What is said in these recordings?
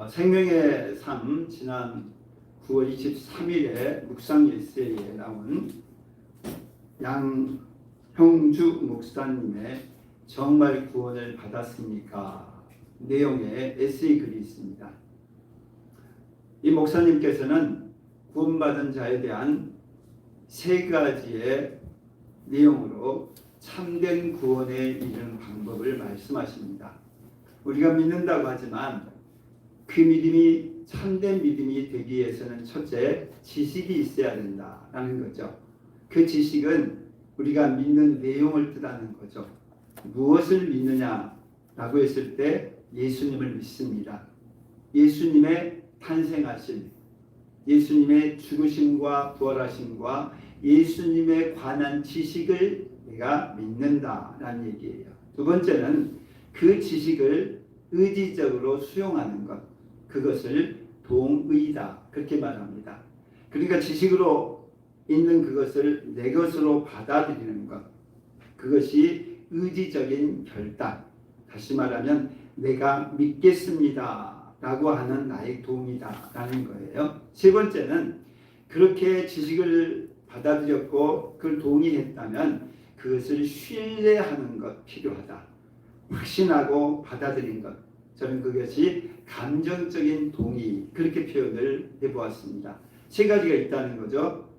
생명의 삶 지난 9월 23일에 묵상 일세에 나온 양형주 목사님의 정말 구원을 받았습니까? 내용의 에세이 글이 있습니다. 이 목사님께서는 구원받은 자에 대한 세 가지의 내용으로 참된 구원에 이르는 방법을 말씀하십니다. 우리가 믿는다고 하지만 그 믿음이 참된 믿음이 되기 위해서는 첫째 지식이 있어야 된다라는 거죠. 그 지식은 우리가 믿는 내용을 뜻하는 거죠. 무엇을 믿느냐라고 했을 때 예수님을 믿습니다. 예수님의 탄생하심, 예수님의 죽으심과 부활하심과 예수님에 관한 지식을 내가 믿는다라는 얘기예요. 두 번째는 그 지식을 의지적으로 수용하는 것, 그것을 동의다 그렇게 말합니다. 그러니까 지식으로 있는 그것을 내 것으로 받아들이는 것, 그것이 의지적인 결단, 다시 말하면 내가 믿겠습니다 라고 하는 나의 동의다 라는 거예요. 세 번째는 그렇게 지식을 받아들였고 그걸 동의했다면 그것을 신뢰하는 것 필요하다. 확신하고 받아들인 것, 저는 그것이 감정적인 동의 그렇게 표현을 해보았습니다. 세 가지가 있다는 거죠.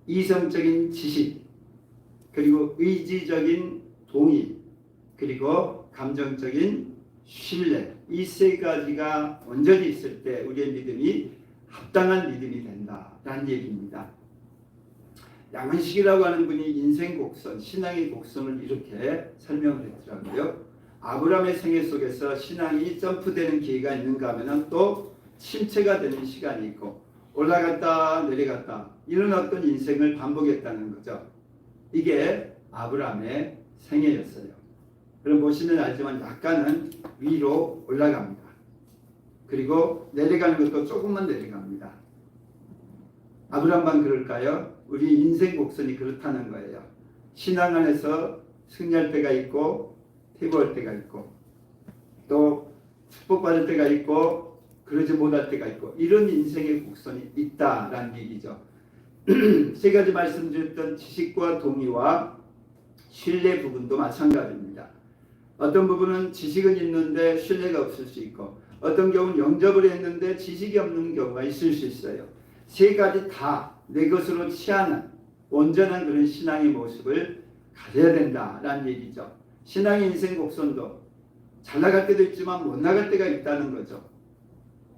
이성적인 지식, 그리고 의지적인 동의, 그리고 감정적인 신뢰, 이 세 가지가 온전히 있을 때 우리의 믿음이 합당한 믿음이 된다라는 얘기입니다. 양은식이라고 하는 분이 인생 곡선, 신앙의 곡선을 이렇게 설명을 했더라고요. 아브라함의 생애 속에서 신앙이 점프되는 기회가 있는가 하면 또 침체가 되는 시간이 있고 올라갔다 내려갔다 이런 어떤 인생을 반복했다는 거죠. 이게 아브라함의 생애였어요. 그럼 보시면 알지만 약간은 위로 올라갑니다. 그리고 내려가는 것도 조금만 내려갑니다. 아브라함만 그럴까요? 우리 인생 곡선이 그렇다는 거예요. 신앙 안에서 승리할 때가 있고 퇴보할 때가 있고 또 축복받을 때가 있고 그러지 못할 때가 있고 이런 인생의 곡선이 있다라는 얘기죠. 세 가지 말씀드렸던 지식과 동의와 신뢰 부분도 마찬가지입니다. 어떤 부분은 지식은 있는데 신뢰가 없을 수 있고 어떤 경우는 영접을 했는데 지식이 없는 경우가 있을 수 있어요. 세 가지 다 내 것으로 취하는 온전한 그런 신앙의 모습을 가져야 된다라는 얘기죠. 신앙의 인생 곡선도 잘 나갈 때도 있지만 못 나갈 때가 있다는 거죠.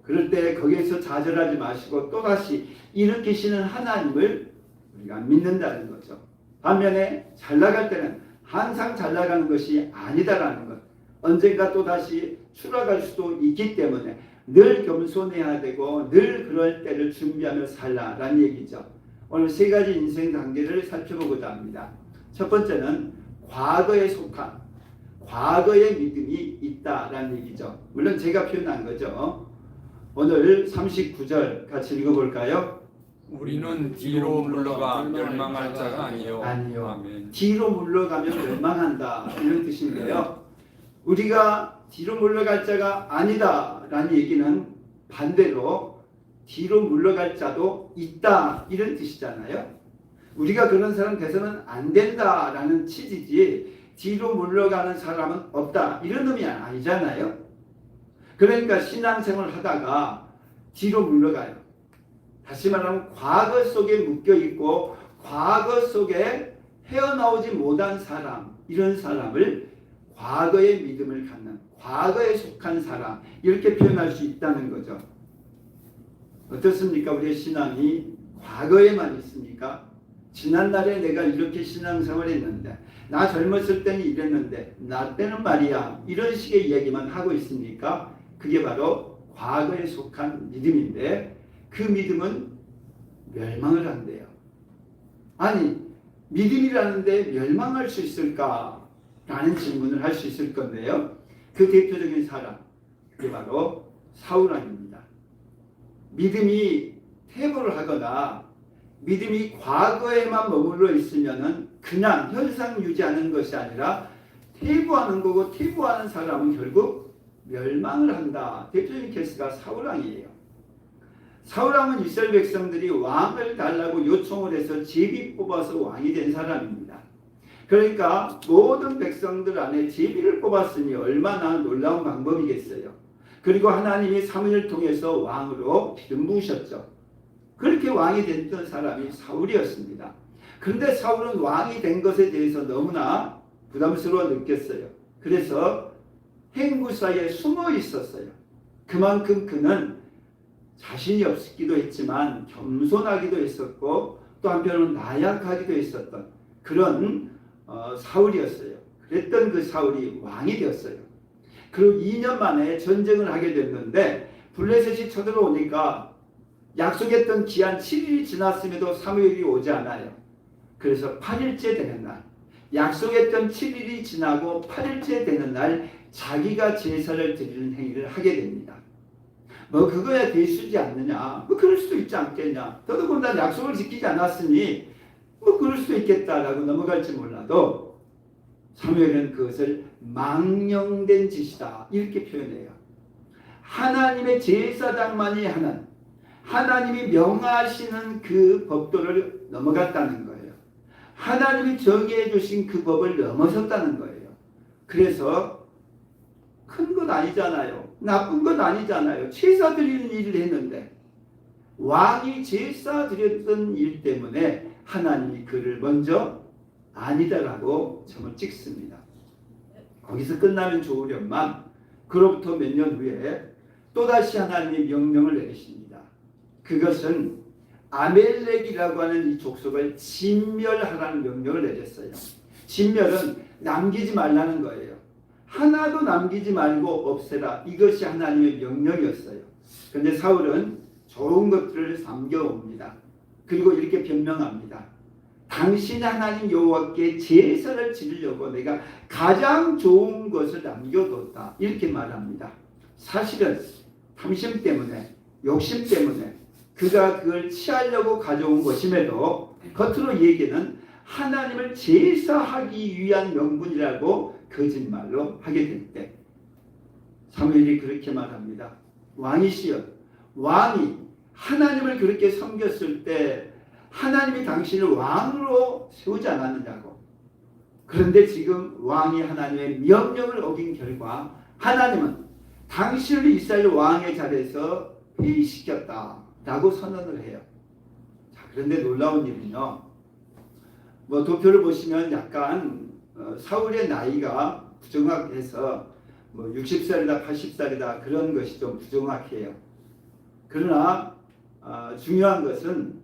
그럴 때 거기에서 좌절하지 마시고 또다시 일으키시는 하나님을 우리가 믿는다는 거죠. 반면에 잘 나갈 때는 항상 잘 나가는 것이 아니다라는 것, 언젠가 또다시 추락할 수도 있기 때문에 늘 겸손해야 되고 늘 그럴 때를 준비하며 살라라는 얘기죠. 오늘 세 가지 인생 단계를 살펴보고자 합니다. 첫 번째는 과거에 속한 과거의 믿음이 있다라는 얘기죠. 물론 제가 표현한 거죠. 오늘 39절 같이 읽어볼까요? 우리는 뒤로 물러가 멸망할 자가 아니요. 아니요. 아멘. 뒤로 물러가면 멸망한다 이런 뜻인데요. 우리가 뒤로 물러갈 자가 아니다라는 얘기는 반대로 뒤로 물러갈 자도 있다 이런 뜻이잖아요. 우리가 그런 사람 돼서는 안 된다라는 취지지 뒤로 물러가는 사람은 없다 이런 의미 아니잖아요. 그러니까 신앙생활을 하다가 뒤로 물러가요. 다시 말하면 과거 속에 묶여있고 과거 속에 헤어나오지 못한 사람, 이런 사람을 과거의 믿음을 갖는, 과거에 속한 사람 이렇게 표현할 수 있다는 거죠. 어떻습니까? 우리의 신앙이 과거에만 있습니까? 지난날에 내가 이렇게 신앙생활을 했는데 나 젊었을 때는 이랬는데 나 때는 말이야 이런 식의 이야기만 하고 있습니까? 그게 바로 과거에 속한 믿음인데 그 믿음은 멸망을 한대요. 아니 믿음이라는데 멸망할 수 있을까? 라는 질문을 할 수 있을 건데요. 그 대표적인 사람 그게 바로 사울왕입니다. 믿음이 퇴보를 하거나 믿음이 과거에만 머물러 있으면은 그냥 현상 유지하는 것이 아니라 퇴보하는 거고 퇴보하는 사람은 결국 멸망을 한다. 대표적인 케이스가 사울왕이에요. 사울왕은 이스라엘 백성들이 왕을 달라고 요청을 해서 제비 뽑아서 왕이 된 사람입니다. 그러니까 모든 백성들 안에 제비를 뽑았으니 얼마나 놀라운 방법이겠어요. 그리고 하나님이 사무엘을 통해서 왕으로 기름 부으셨죠. 그렇게 왕이 됐던 사람이 사울이었습니다. 그런데 사울은 왕이 된 것에 대해서 너무나 부담스러워 느꼈어요. 그래서 행구 사이에 숨어 있었어요. 그만큼 그는 자신이 없기도 했지만 겸손하기도 했었고 또 한편으로는 나약하기도 했었던 그런 사울이었어요. 그랬던 그 사울이 왕이 되었어요. 그리고 2년 만에 전쟁을 하게 됐는데 블레셋이 쳐들어오니까 약속했던 기한 7일이 지났음에도 사무엘이 오지 않아요. 그래서 8일째 되는 날, 약속했던 7일이 지나고 8일째 되는 날 자기가 제사를 드리는 행위를 하게 됩니다. 뭐 그거야 대수지 않느냐, 뭐 그럴 수도 있지 않겠냐, 더더군다나 약속을 지키지 않았으니 뭐 그럴 수도 있겠다라고 넘어갈지 몰라도 사무엘은 그것을 망령된 짓이다 이렇게 표현해요. 하나님의 제사장만이 하는, 하나님이 명하시는 그 법도를 넘어갔다는 거예요. 하나님이 정의해 주신 그 법을 넘어섰다는 거예요. 그래서 큰 것 아니잖아요. 나쁜 것 아니잖아요. 제사 드리는 일을 했는데 왕이 제사 드렸던 일 때문에 하나님이 그를 먼저 아니다라고 점을 찍습니다. 거기서 끝나면 좋으련만 그로부터 몇 년 후에 또다시 하나님이 명령을 내리십니다. 그것은 아멜렉이라고 하는 이 족속을 진멸하라는 명령을 내렸어요. 진멸은 남기지 말라는 거예요. 하나도 남기지 말고 없애라. 이것이 하나님의 명령이었어요. 그런데 사울은 좋은 것들을 삼겨옵니다. 그리고 이렇게 변명합니다. 당신 하나님 여호와께 제사를 지르려고 내가 가장 좋은 것을 남겨뒀다. 이렇게 말합니다. 사실은 탐심 때문에, 욕심 때문에 그가 그걸 취하려고 가져온 것임에도 겉으로 얘기는 하나님을 제사하기 위한 명분이라고 거짓말로 하게 될 때 사무엘이 그렇게 말합니다. 왕이시여, 왕이 하나님을 그렇게 섬겼을 때 하나님이 당신을 왕으로 세우지 않았느냐고. 그런데 지금 왕이 하나님의 명령을 어긴 결과 하나님은 당신을 이스라엘 왕의 자리에서 폐위시켰다라고 선언을 해요. 자, 그런데 놀라운 일은요. 뭐 도표를 보시면 약간 사울의 나이가 부정확해서 뭐 60살이다 80살이다 그런 것이 좀 부정확해요. 그러나 중요한 것은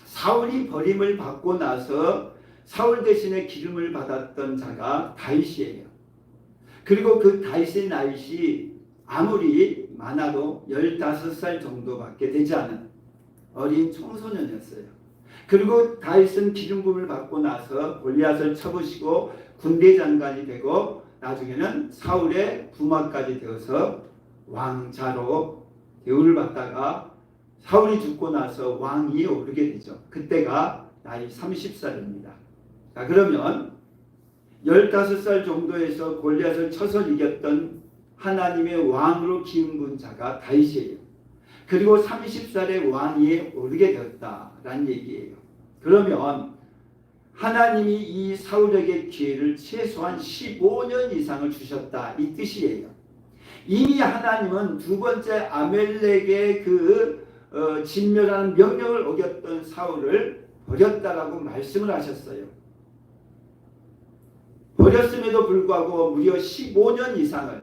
사울이 버림을 받고 나서 사울 대신에 기름을 받았던 자가 다윗이에요. 그리고 그 다윗의 나이이 아무리 많아도 15살 정도밖에 되지 않은 어린 청소년이었어요. 그리고 다윗은 기름 부음을 받고 나서 골리앗을 쳐부시고 군대 장관이 되고 나중에는 사울의 부마까지 되어서 왕자로 대우를 받다가 사울이 죽고 나서 왕위에 오르게 되죠. 그때가 나이 30살입니다. 자, 그러면 15살 정도에서 골리앗을 쳐서 이겼던 하나님의 왕으로 기름 부은 자가 다윗이에요. 그리고 30살에 왕위에 오르게 되었다라는 얘기예요. 그러면 하나님이 이 사울에게 기회를 최소한 15년 이상을 주셨다 이 뜻이에요. 이미 하나님은 두 번째 아멜렉의 진멸하는 명령을 어겼던 사울을 버렸다라고 말씀을 하셨어요. 버렸음에도 불구하고 무려 15년 이상을,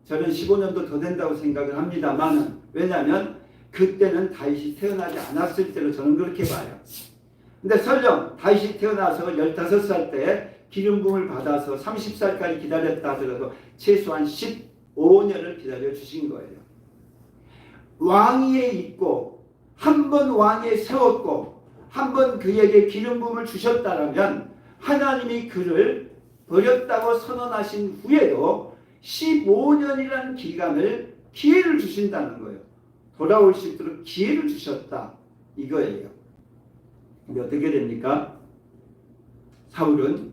저는 15년도 더 된다고 생각을 합니다만, 왜냐하면 그때는 다윗이 태어나지 않았을 때로 저는 그렇게 봐요. 근데 설령 다윗이 태어나서 15살 때 기름 부음을 받아서 30살까지 기다렸다 하더라도 최소한 15년을 기다려 주신 거예요. 왕위에 있고 한 번 왕위에 세웠고 한 번 그에게 기름 부음을 주셨다라면 하나님이 그를 버렸다고 선언하신 후에도 15년이라는 기회를 주신다는 거예요. 돌아올 수 있도록 기회를 주셨다 이거예요. 근데 어떻게 됩니까? 사울은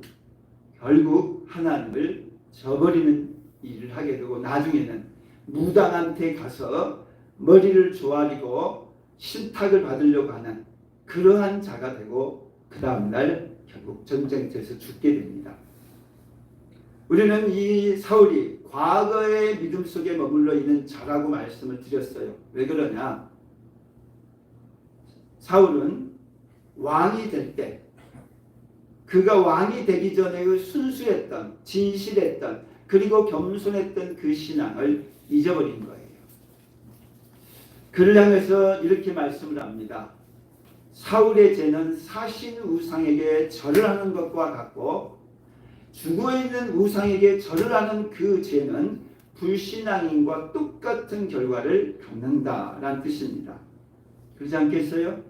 결국 하나님을 저버리는 일을 하게 되고 나중에는 무당한테 가서 머리를 조아리고 신탁을 받으려고 하는 그러한 자가 되고 그 다음날 결국 전쟁터에서 죽게 됩니다. 우리는 이 사울이 과거의 믿음 속에 머물러 있는 자라고 말씀을 드렸어요. 왜 그러냐? 사울은 왕이 될 때 그가 왕이 되기 전에 그 순수했던 진실했던 그리고 겸손했던 그 신앙을 잊어버린 거예요. 그를 향해서 이렇게 말씀을 합니다. 사울의 죄는 사신 우상에게 절을 하는 것과 같고 죽어있는 우상에게 절을 하는 그 죄는 불신앙인과 똑같은 결과를 갖는다라는 뜻입니다. 그렇지 않겠어요?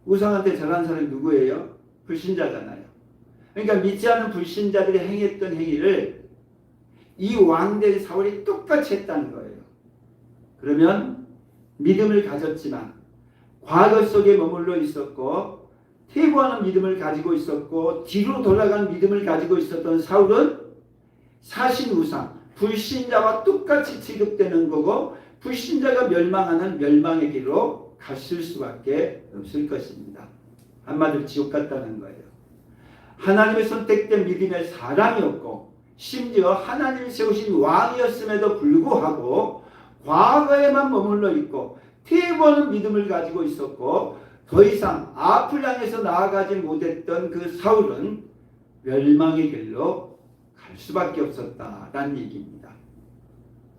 우상한테 절한 사람이 누구예요? 불신자잖아요. 그러니까 믿지 않는 불신자들이 행했던 행위를 이 왕된 사울이 똑같이 했다는 거예요. 그러면 믿음을 가졌지만 과거 속에 머물러 있었고 퇴보하는 믿음을 가지고 있었고 뒤로 돌아간 믿음을 가지고 있었던 사울은 사신 우상, 불신자와 똑같이 취급되는 거고 불신자가 멸망하는 멸망의 길로 갔을 수밖에 없을 것입니다. 한마디로 지옥 같다는 거예요. 하나님의 선택된 믿음의 사람이었고 심지어 하나님이 세우신 왕이었음에도 불구하고 과거에만 머물러 있고 퇴보하는 믿음을 가지고 있었고 더 이상 앞을 향해서 나아가지 못했던 그 사울은 멸망의 길로 갈 수밖에 없었다라는 얘기입니다.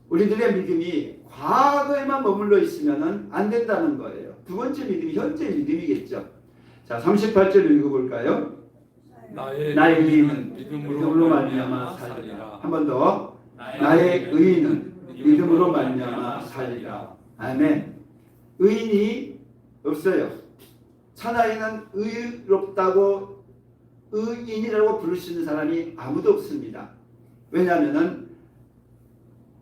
우리들의 믿음이 과거에만 머물러 있으면 안 된다는 거예요. 두 번째 믿음이 현재 믿음이겠죠. 자, 38절 읽어볼까요? 나의 의인은 믿음으로 말미암아 살리라. 한 번 더. 나의 의인은 믿음으로 말미암아 살리라. 아멘. 의인이 없어요. 천하에는 의롭다고 의인이라고 부를 수 있는 사람이 아무도 없습니다. 왜냐하면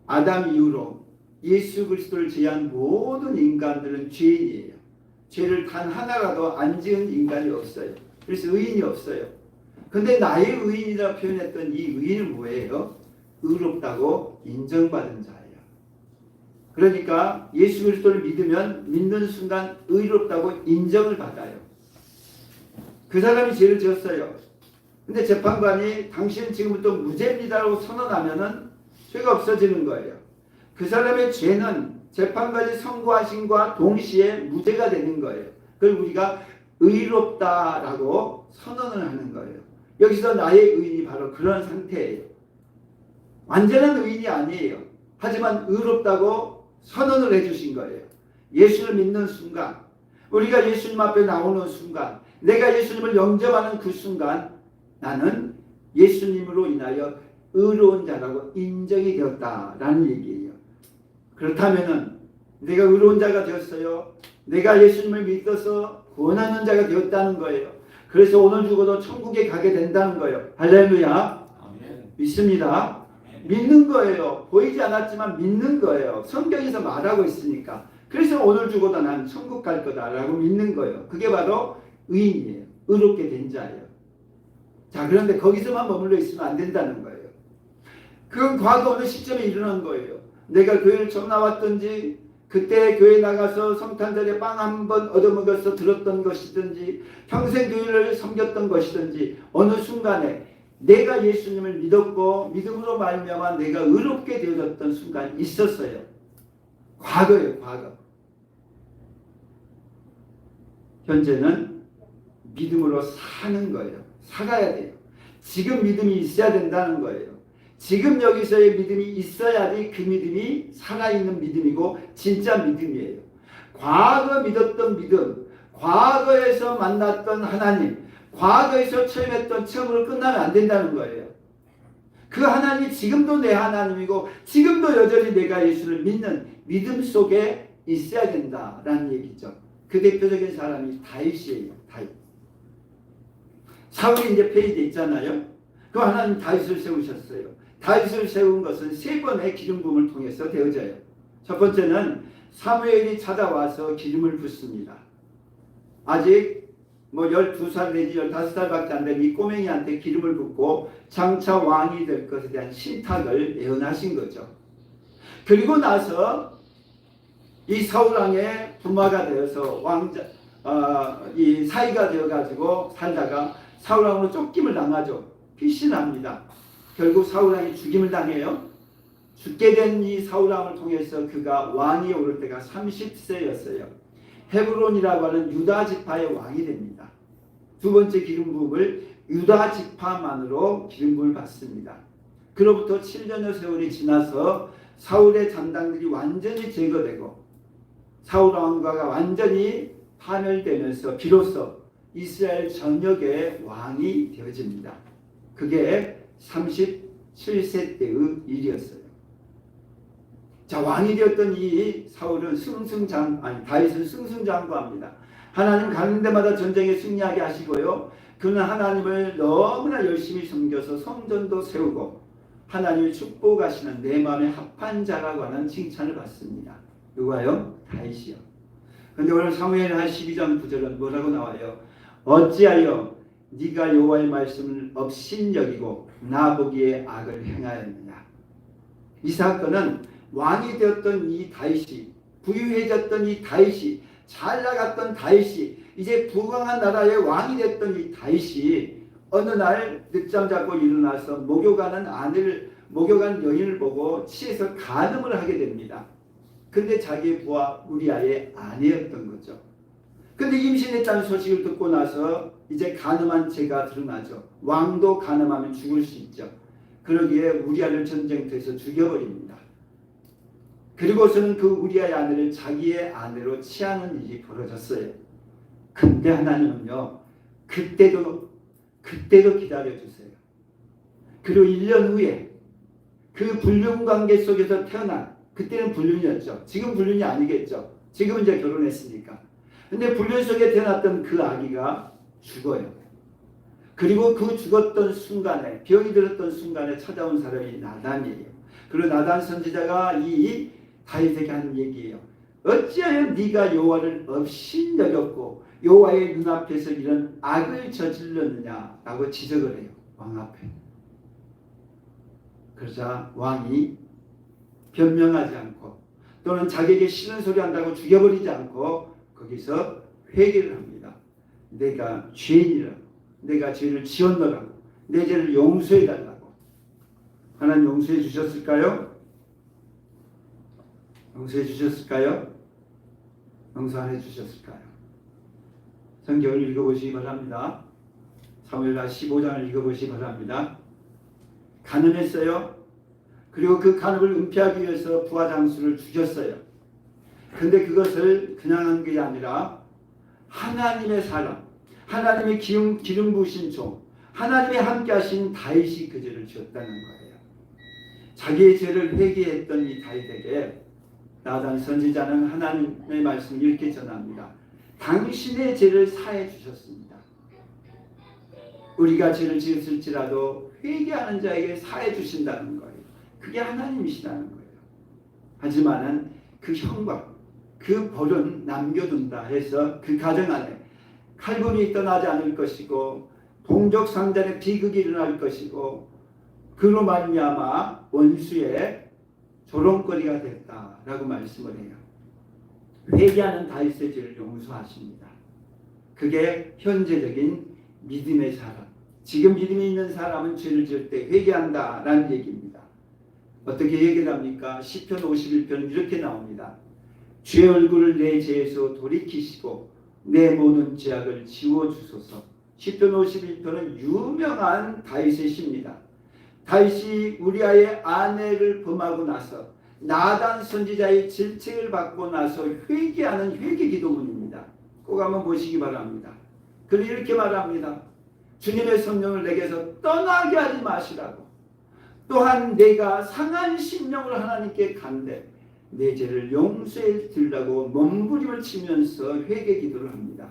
아담 이후로 예수 그리스도를 제외한 모든 인간들은 죄인이에요. 죄를 단 하나라도 안 지은 인간이 없어요. 그래서 의인이 없어요. 근데 나의 의인이라고 표현했던 이 의인은 뭐예요? 의롭다고 인정받은 자예요. 그러니까 예수 그리스도를 믿으면 믿는 순간 의롭다고 인정을 받아요. 그 사람이 죄를 지었어요. 근데 재판관이 당신은 지금부터 무죄입니다라고 선언하면은 죄가 없어지는 거예요. 그 사람의 죄는 재판관이 선고하신과 동시에 무죄가 되는 거예요. 그걸 우리가 의롭다라고 선언을 하는 거예요. 여기서 나의 의인이 바로 그런 상태예요. 완전한 의인이 아니에요. 하지만 의롭다고 선언을 해주신 거예요. 예수를 믿는 순간, 우리가 예수님 앞에 나오는 순간, 내가 예수님을 영접하는 그 순간 나는 예수님으로 인하여 의로운 자라고 인정이 되었다라는 얘기예요. 그렇다면은 내가 의로운 자가 되었어요. 내가 예수님을 믿어서 구원하는 자가 되었다는 거예요. 그래서 오늘 죽어도 천국에 가게 된다는 거예요. 할렐루야. 아멘. 믿습니다. 아멘. 믿는 거예요. 보이지 않았지만 믿는 거예요. 성경에서 말하고 있으니까. 그래서 오늘 죽어도 난 천국 갈 거다라고 믿는 거예요. 그게 바로 의인이에요. 의롭게 된 자예요. 자, 그런데 거기서만 머물러 있으면 안 된다는 거예요. 그건 과거 어느 시점에 일어난 거예요. 내가 교회를 처음 나왔든지 그때 교회 나가서 성탄절에 빵 한 번 얻어먹어서 들었던 것이든지 평생 교회를 섬겼던 것이든지 어느 순간에 내가 예수님을 믿었고 믿음으로 말미암아 내가 의롭게 되어졌던 순간이 있었어요. 과거예요. 과거. 현재는 믿음으로 사는 거예요. 살아야 돼요. 지금 믿음이 있어야 된다는 거예요. 지금 여기서의 믿음이 있어야지 그 믿음이 살아있는 믿음이고 진짜 믿음이에요. 과거 믿었던 믿음, 과거에서 만났던 하나님, 과거에서 체험했던 체험으로 끝나면 안 된다는 거예요. 그 하나님이 지금도 내 하나님이고 지금도 여전히 내가 예수를 믿는 믿음 속에 있어야 된다라는 얘기죠. 그 대표적인 사람이 다윗이에요. 다윗. 사울이 이제 폐위되어 있잖아요. 그 하나님 다윗을 세우셨어요. 다윗을 세운 것은 세 번의 기름 부음을 통해서 되어져요. 첫 번째는 사무엘이 찾아와서 기름을 붓습니다. 아직 뭐 12살 내지 15살밖에 안 된 이 꼬맹이한테 기름을 붓고 장차 왕이 될 것에 대한 신탁을 예언하신 거죠. 그리고 나서 이 사울왕의 부마가 되어서 이 사위가 되어가지고 살다가 사울왕으로 쫓김을 당하죠. 피신합니다. 결국 사울왕이 죽임을 당해요. 죽게 된 이 사울왕을 통해서 그가 왕이 오를 때가 30세였어요. 헤브론이라고 하는 유다 지파의 왕이 됩니다. 두 번째 기름 부음을 유다 지파만으로 기름 부음을 받습니다. 그로부터 7년의 세월이 지나서 사울의 잔당들이 완전히 제거되고 사울 왕가가 완전히 파멸되면서 비로소 이스라엘 전역의 왕이 되어집니다. 그게 37세 때의 일이었어요. 자, 왕이 되었던 이 사울은 다윗은 승승장구합니다. 하나님 가는 데마다 전쟁에 승리하게 하시고요. 그는 하나님을 너무나 열심히 섬겨서 성전도 세우고 하나님을 축복하시는 내 마음에 합한 자라고 하는 칭찬을 받습니다. 누가요? 다윗이요. 그런데 오늘 사무엘하 12장 9절은 뭐라고 나와요? 어찌하여 네가 여호와의 말씀을 업신여기고 나보기에 악을 행하였느냐. 이 사건은 왕이 되었던 이 다윗이, 부유해졌던 이 다윗이, 잘 나갔던 다윗이, 이제 부강한 나라의 왕이 됐던 이 다윗이 어느 날 늦잠 자고 일어나서 목욕하는 여인을 보고 취해서 간음을 하게 됩니다. 근데 자기의 부하 우리아의 아내였던 거죠. 근데 임신했다는 소식을 듣고 나서 이제 간음한 죄가 드러나죠. 왕도 간음하면 죽을 수 있죠. 그러기에 우리아를 전쟁터에서 죽여버립니다. 그리고서는 그 우리아의 아내를 자기의 아내로 취하는 일이 벌어졌어요. 근데 하나님은요, 그때도 기다려주세요. 그리고 1년 후에 그 불륜 관계 속에서 태어난, 그때는 불륜이었죠. 지금 불륜이 아니겠죠. 지금은 이제 결혼했으니까. 근데 불륜 속에 태어났던 그 아기가 죽어요. 그리고 그 죽었던 순간에, 병이 들었던 순간에 찾아온 사람이 나단이에요. 그리고 나단 선지자가 이 다윗에게 하는 얘기예요. 어찌하여 네가 여호와를 업신여겼고 여호와의 눈앞에서 이런 악을 저질렀느냐라고 지적을 해요. 왕 앞에. 그러자 왕이 변명하지 않고 또는 자기에게 싫은 소리 한다고 죽여버리지 않고 거기서 회개를 합니다. 내가 죄인이라고, 내가 죄를 지었노라고, 내 죄를 용서해달라고. 하나님 용서해 주셨을까요? 용서해 주셨을까요? 용서 안 해주셨을까요? 성경을 읽어보시기 바랍니다. 사무엘하 15장을 읽어보시기 바랍니다. 간음했어요. 그리고 그 간음을 은폐하기 위해서 부하 장수를 죽였어요. 근데 그것을 그냥 한 게 아니라 하나님의 사람, 하나님의 기름 부으신 종, 하나님이 함께 하신 다윗이 그 죄를 지었다는 거예요. 자기의 죄를 회개했던 이 다윗에게 나단 선지자는 하나님의 말씀을 이렇게 전합니다. 당신의 죄를 사해 주셨습니다. 우리가 죄를 지었을지라도 회개하는 자에게 사해 주신다는 거예요. 그게 하나님이시라는 거예요. 하지만은 그 형벌, 그 벌은 남겨둔다 해서 그 가정 안에 칼군이 떠나지 않을 것이고 동족 상잔의 비극이 일어날 것이고 그로 말미암아 원수의 조롱거리가 됐다라고 말씀을 해요. 회개하는 다윗의 죄를 용서하십니다. 그게 현재적인 믿음의 사람. 지금 믿음이 있는 사람은 죄를 지을 때 회개한다라는 얘기입니다. 어떻게 얘기를 합니까? 시편 51편은 이렇게 나옵니다. 죄 얼굴을 내 죄에서 돌이키시고 내 모든 죄악을 지워주소서. 시편 51편은 유명한 다윗의 시입니다. 다윗이 우리아의 아내를 범하고 나서 나단 선지자의 질책을 받고 나서 회개하는 회개 기도문입니다. 꼭 한번 보시기 바랍니다. 그리고 이렇게 말합니다. 주님의 성령을 내게서 떠나게 하지 마시라고. 또한 내가 상한 심령을 하나님께 간대 내 죄를 용서해 주려고 몸부림을 치면서 회개 기도를 합니다.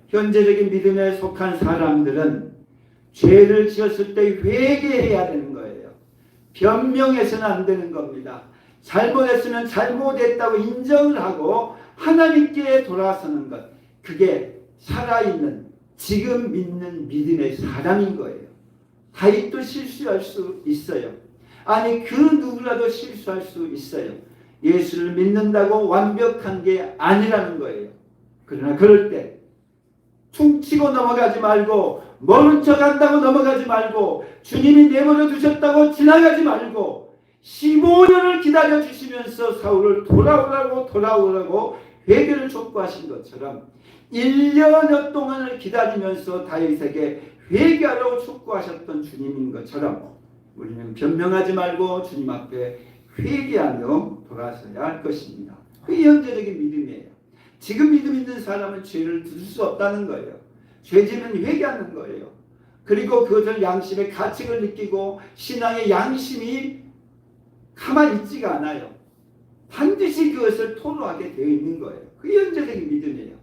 현재적인 믿음에 속한 사람들은 죄를 지었을 때 회개해야 되는 거예요. 변명해서는 안 되는 겁니다. 잘못했으면 잘못했다고 인정을 하고 하나님께 돌아서는 것. 그게 살아있는 지금 믿는 믿음의 사람인 거예요. 다윗도 실수할 수 있어요. 아니 그 누구라도 실수할 수 있어요. 예수를 믿는다고 완벽한 게 아니라는 거예요. 그러나 그럴 때 퉁치고 넘어가지 말고 모른 척 한다고 넘어가지 말고 주님이 내버려 두셨다고 지나가지 말고 15년을 기다려 주시면서 사울을 돌아오라고 회개를 촉구하신 것처럼 1년여 동안을 기다리면서 다윗에게 회개하라고 촉구하셨던 주님인 것처럼 우리는 변명하지 말고 주님 앞에 회개하며 돌아서야 할 것입니다. 그게 현재적인 믿음이에요. 지금 믿음 있는 사람은 죄를 둘 수 없다는 거예요. 죄지면 회개하는 거예요. 그리고 그것을 양심의 가책을 느끼고 신앙의 양심이 가만히 있지가 않아요. 반드시 그것을 토로하게 되어 있는 거예요. 그게 현재적인 믿음이에요.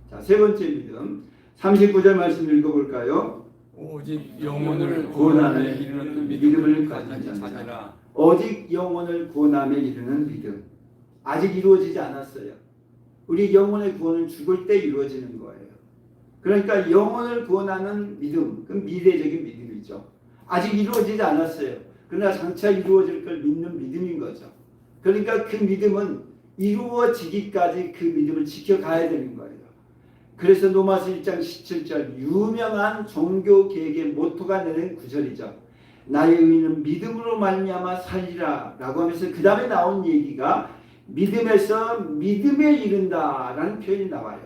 자, 세 번째 믿음 39절 말씀 읽어볼까요? 오직 영혼을 구원함에 구원함에 이르는 믿음을 믿음을 가진 가진 자니라. 자니라. 오직 영혼을 구원함에 이르는 믿음. 아직 이루어지지 않았어요. 우리 영혼의 구원은 죽을 때 이루어지는 거예요. 그러니까 영혼을 구원하는 믿음, 그 미래적인 믿음이죠. 아직 이루어지지 않았어요. 그러나 장차 이루어질 걸 믿는 믿음인 거죠. 그러니까 그 믿음은 이루어지기까지 그 믿음을 지켜가야 되는 거예요. 그래서 로마서 1장 17절 유명한 종교개혁의 모토가 내는 구절이죠. 나의 의는 믿음으로 말미암아 살리라 라고 하면서 그 다음에 나온 얘기가 믿음에서 믿음에 이른다라는 표현이 나와요.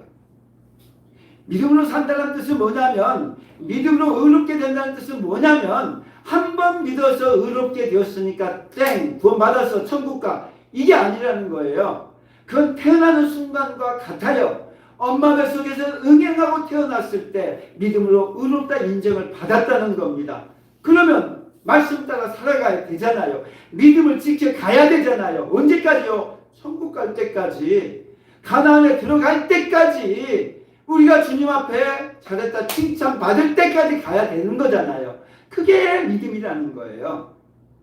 믿음으로 산다는 뜻은 뭐냐면 믿음으로 의롭게 된다는 뜻은 뭐냐면 한 번 믿어서 의롭게 되었으니까 땡 구원받아서 천국 가 이게 아니라는 거예요. 그건 태어나는 순간과 같아요. 엄마 뱃속에서 응행하고 태어났을 때 믿음으로 의롭다 인정을 받았다는 겁니다. 그러면 말씀 따라 살아가야 되잖아요. 믿음을 지켜가야 되잖아요. 언제까지요? 천국 갈 때까지, 가나안에 들어갈 때까지, 우리가 주님 앞에 잘했다 칭찬 받을 때까지 가야 되는 거잖아요. 그게 믿음이라는 거예요.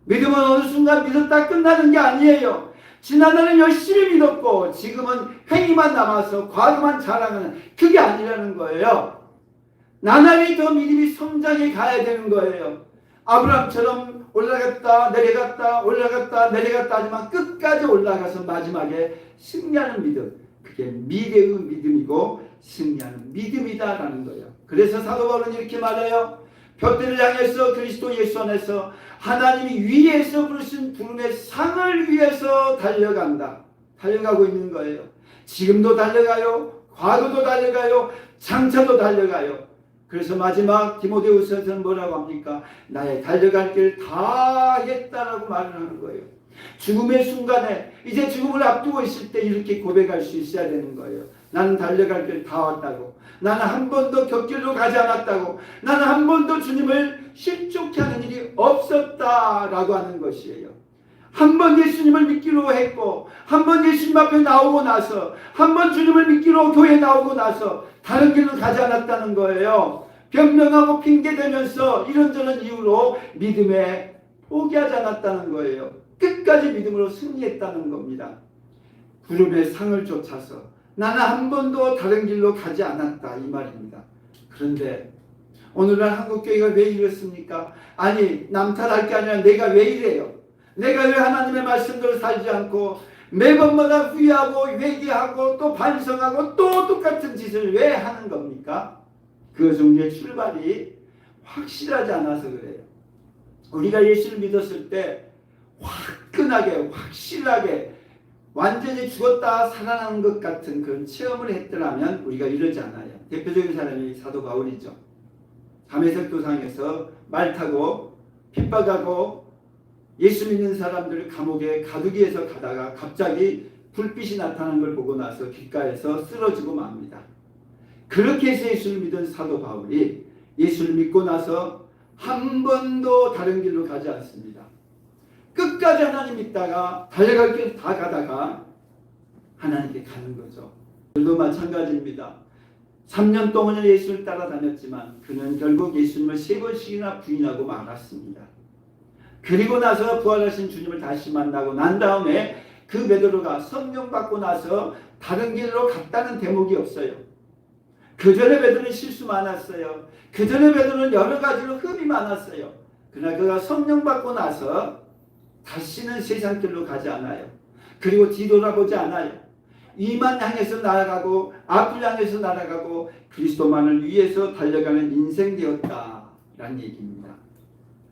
믿음은 어느 순간 믿었다 끝나는 게 아니에요. 지난날은 열심히 믿었고 지금은 행위만 남아서 과거만 자랑하는 그게 아니라는 거예요. 나날이 더 믿음이 성장해 가야 되는 거예요. 아브라함처럼 올라갔다 내려갔다 하지만 끝까지 올라가서 마지막에 승리하는 믿음, 그게 미래의 믿음이고 승리하는 믿음이다라는 거예요. 그래서 사도 바울은 이렇게 말해요. 둯대를 향해서 그리스도 예수 안에서 하나님이 위에서 부르신 부름의 상을 위해서 달려가고 있는 거예요. 지금도 달려가요. 과거도 달려가요. 장차도 달려가요. 그래서 마지막 디모데후서에서는 뭐라고 합니까? 나의 달려갈 길 다 했다라고 말을 하는 거예요. 죽음의 순간에 이제 죽음을 앞두고 있을 때 이렇게 고백할 수 있어야 되는 거예요. 나는 달려갈 길 다 왔다고. 나는 한 번도 곁길로 가지 않았다고. 나는 한 번도 주님을 실족케 하는 일이 없었다라고 하는 것이에요. 한 번 예수님을 믿기로 했고 한 번 예수님 앞에 나오고 나서 한 번 주님을 믿기로 교회에 나오고 나서 다른 길로 가지 않았다는 거예요. 변명하고 핑계대면서 이런저런 이유로 믿음에 포기하지 않았다는 거예요. 끝까지 믿음으로 승리했다는 겁니다. 부름의 상을 쫓아서 나는 한 번도 다른 길로 가지 않았다 이 말입니다. 그런데 오늘날 한국교회가 왜 이렇습니까? 아니 남 탓할 게 아니라 내가 왜 이래요? 내가 왜 하나님의 말씀대로 살지 않고 매번마다 후회하고 회개하고 또 반성하고 또 똑같은 짓을 왜 하는 겁니까? 그것은 우리의 출발이 확실하지 않아서 그래요. 우리가 예수를 믿었을 때 화끈하게 확실하게 완전히 죽었다 살아나는 것 같은 그런 체험을 했더라면 우리가 이러지 않아요. 대표적인 사람이 사도 바울이죠. 다메섹 도상에서 말 타고 핍박하고 예수 믿는 사람들을 감옥에 가두기 위해서 가다가 갑자기 불빛이 나타나는 걸 보고 나서 길가에서 쓰러지고 맙니다. 그렇게 해서 예수를 믿은 사도 바울이 예수를 믿고 나서 한 번도 다른 길로 가지 않습니다. 끝까지 하나님 믿다가 달려갈 길 다 가다가 하나님께 가는 거죠. 그도 마찬가지입니다. 3년 동안 예수를 따라다녔지만 그는 결국 예수님을 3번씩이나 부인하고 말았습니다. 그리고 나서 부활하신 주님을 다시 만나고 난 다음에 그 베드로가 성령 받고 나서 다른 길로 갔다는 대목이 없어요. 그전에 베드로는 실수 많았어요. 그전에 베드로는 여러 가지로 흠이 많았어요. 그러나 그가 성령 받고 나서 다시는 세상 길로 가지 않아요. 그리고 뒤돌아보지 않아요. 이만 향해서 날아가고 앞을 향해서 날아가고 그리스도만을 위해서 달려가는 인생 되었다라는 얘기입니다.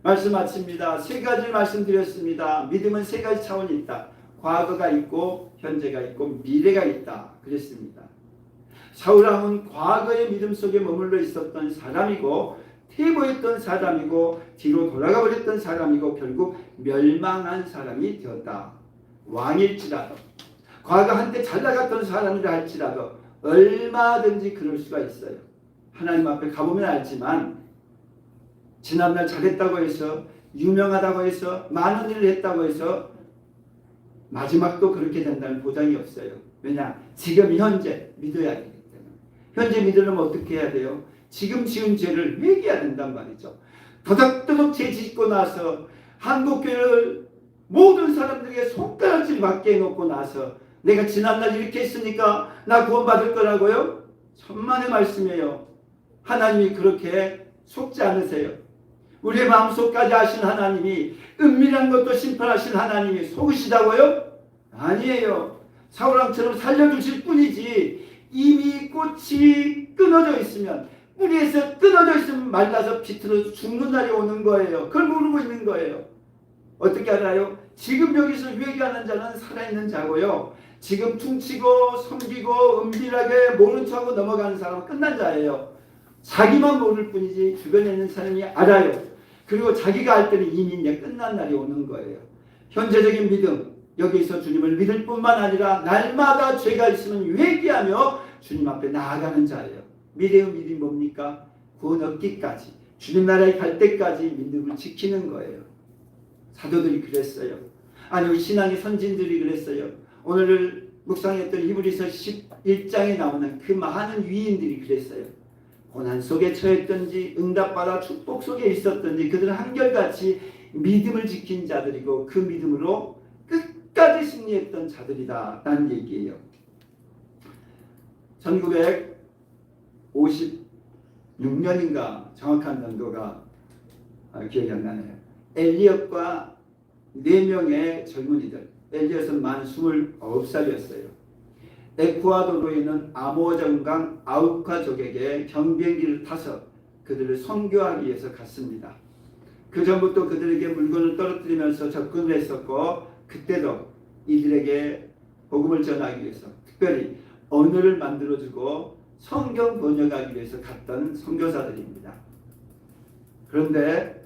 말씀 마칩니다. 세 가지를 말씀드렸습니다. 믿음은 세 가지 차원이 있다. 과거가 있고 현재가 있고 미래가 있다 그랬습니다. 사울왕은 과거의 믿음 속에 머물러 있었던 사람이고 퇴보했던 사람이고 뒤로 돌아가 버렸던 사람이고 결국 멸망한 사람이 되었다. 왕일지라도 과거 한때 잘 나갔던 사람이라 할지라도 얼마든지 그럴 수가 있어요. 하나님 앞에 가보면 알지만 지난날 잘했다고 해서 유명하다고 해서 많은 일을 했다고 해서 마지막도 그렇게 된다는 보장이 없어요. 왜냐? 지금 현재 믿어야 하기 때문에. 현재 믿으려면 어떻게 해야 돼요? 지금 지은 죄를 회개해야 된단 말이죠. 도덕도덕 죄 짓고 나서 한국교회를 모든 사람들에게 손가락질 받게 해놓고 나서 내가 지난날 이렇게 했으니까 나 구원받을 거라고요? 천만의 말씀이에요. 하나님이 그렇게 속지 않으세요. 우리의 마음속까지 아신 하나님이 은밀한 것도 심판하신 하나님이 속으시다고요? 아니에요. 사울왕처럼 살려주실 뿐이지 이미 꽃이 끊어져 있으면 뿌리에서 끊어져 있으면 말라서 비틀어 죽는 날이 오는 거예요. 그걸 모르고 있는 거예요. 어떻게 알아요? 지금 여기서 회개하는 자는 살아있는 자고요. 지금 퉁치고 섬기고 은밀하게 모른 척하고 넘어가는 사람은 끝난 자예요. 자기만 모를 뿐이지 주변에 있는 사람이 알아요. 그리고 자기가 알 때는 이미 이제 끝난 날이 오는 거예요. 현재적인 믿음, 여기서 주님을 믿을 뿐만 아니라 날마다 죄가 있으면 회개하며 주님 앞에 나아가는 자예요. 미래의 믿음이 뭡니까? 구원 얻기까지, 주님 나라에 갈 때까지 믿음을 지키는 거예요. 사도들이 그랬어요. 아니 우리 신앙의 선진들이 그랬어요. 오늘 묵상했던 히브리서 11장에 나오는 그 많은 위인들이 그랬어요. 고난 속에 처했든지 응답받아 축복 속에 있었든지 그들은 한결같이 믿음을 지킨 자들이고 그 믿음으로 끝까지 승리했던 자들이다 라는 얘기예요. 1956년인가 정확한 연도가 기억이 안 나네요. 엘리엇과 4명의 젊은이들, 엘리엇은 만 29살이었어요. 에쿠아도르에 있는 아모정강 아우카족에게 경비행기를 타서 그들을 선교하기 위해서 갔습니다. 그 전부터 그들에게 물건을 떨어뜨리면서 접근을 했었고 그때도 이들에게 복음을 전하기 위해서 특별히 언어를 만들어주고 성경 번역하기 위해서 갔던 선교사들입니다. 그런데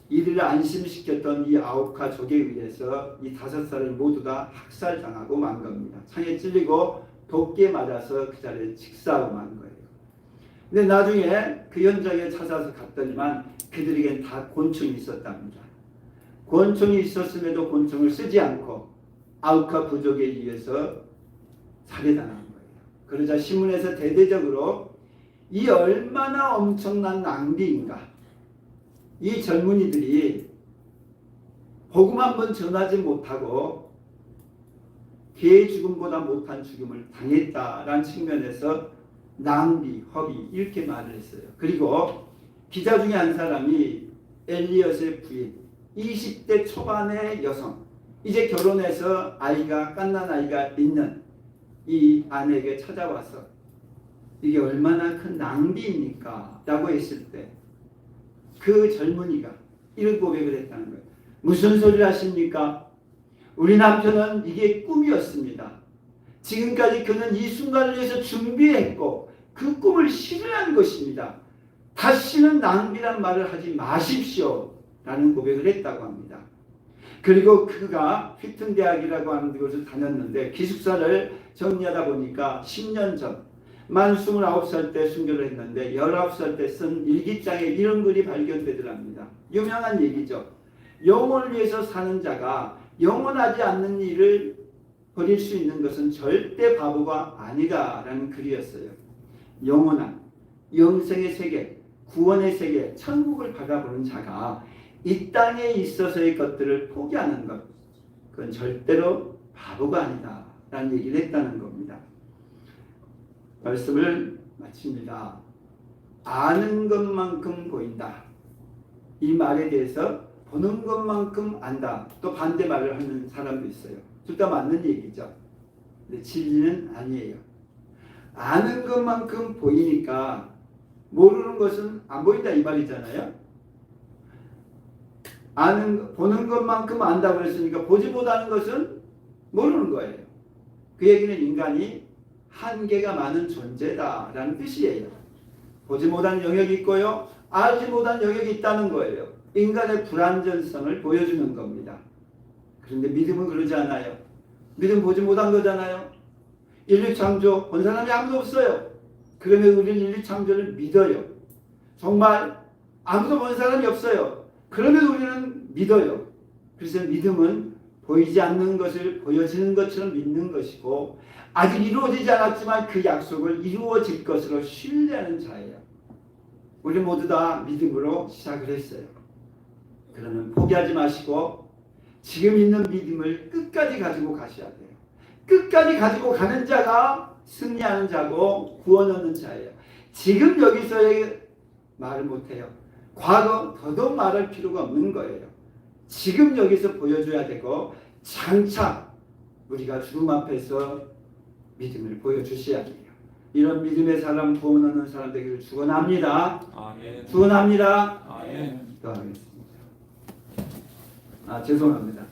이들을 안심시켰던 이 아우카족에 의해서 이 5사람이 모두 다 학살당하고 만 겁니다. 창에 찔리고 도끼에 맞아서 그 자리에 직사하고 만 거예요. 근데 나중에 그 현장에 찾아서 갔더니만 그들에겐 다 권총이 있었답니다. 권총이 있었음에도 권총을 쓰지 않고 아우카 부족에 의해서 살해당한 거예요. 그러자 신문에서 대대적으로 이 얼마나 엄청난 낭비인가. 이 젊은이들이 복음 한번 전하지 못하고 개의 죽음보다 못한 죽음을 당했다라는 측면에서 낭비, 허비 이렇게 말을 했어요. 그리고 기자 중에 한 사람이 엘리엇의 부인 20대 초반의 여성 이제 결혼해서 아이가 갓난 아이가 있는 이 아내에게 찾아와서 이게 얼마나 큰 낭비입니까? 라고 했을 때 그 젊은이가 이런 고백을 했다는 거예요. 무슨 소리를 하십니까? 우리 남편은 이게 꿈이었습니다. 지금까지 그는 이 순간을 위해서 준비했고 그 꿈을 실현한 것입니다. 다시는 낭비란 말을 하지 마십시오 라는 고백을 했다고 합니다. 그리고 그가 휘튼 대학이라고 하는 곳을 다녔는데 기숙사를 정리하다 보니까 10년 전 만 29살 때 순교를 했는데 19살 때 쓴 일기장에 이런 글이 발견되더랍니다. 유명한 얘기죠. 영혼을 위해서 사는 자가 영원하지 않는 일을 버릴 수 있는 것은 절대 바보가 아니다라는 글이었어요. 영원한 영생의 세계, 구원의 세계, 천국을 바라보는 자가 이 땅에 있어서의 것들을 포기하는 것, 그건 절대로 바보가 아니다라는 얘기를 했다는 겁니다. 말씀을 마칩니다. 아는 것만큼 보인다. 이 말에 대해서 보는 것만큼 안다. 또 반대 말을 하는 사람도 있어요. 둘 다 맞는 얘기죠. 근데 진리는 아니에요. 아는 것만큼 보이니까 모르는 것은 안 보인다 이 말이잖아요. 보는 것만큼 안다고 그랬으니까 보지 못하는 것은 모르는 거예요. 그 얘기는 인간이 한계가 많은 존재다라는 뜻이에요. 보지 못한 영역이 있고요. 알지 못한 영역이 있다는 거예요. 인간의 불완전성을 보여주는 겁니다. 그런데 믿음은 그러지 않아요. 믿음 보지 못한 거잖아요. 인류 창조 본 사람이 아무도 없어요. 그러면 우리는 인류 창조를 믿어요. 정말 아무도 본 사람이 없어요. 그러면 우리는 믿어요. 그래서 믿음은 보이지 않는 것을 보여지는 것처럼 믿는 것이고 아직 이루어지지 않았지만 그 약속을 이루어질 것으로 신뢰하는 자예요. 우리 모두 다 믿음으로 시작을 했어요. 그러면 포기하지 마시고 지금 있는 믿음을 끝까지 가지고 가셔야 돼요. 끝까지 가지고 가는 자가 승리하는 자고 구원 얻는 자예요. 지금 여기서의 말을 못해요. 과거 더더욱 말할 필요가 없는 거예요. 지금 여기서 보여줘야 되고 장차 우리가 죽음 앞에서 믿음을 보여주셔야 돼요. 이런 믿음의 사람, 구원 얻는 사람 되기를 축원합니다. 아멘. 축원합니다. 아멘. 또 하겠습니다. 죄송합니다.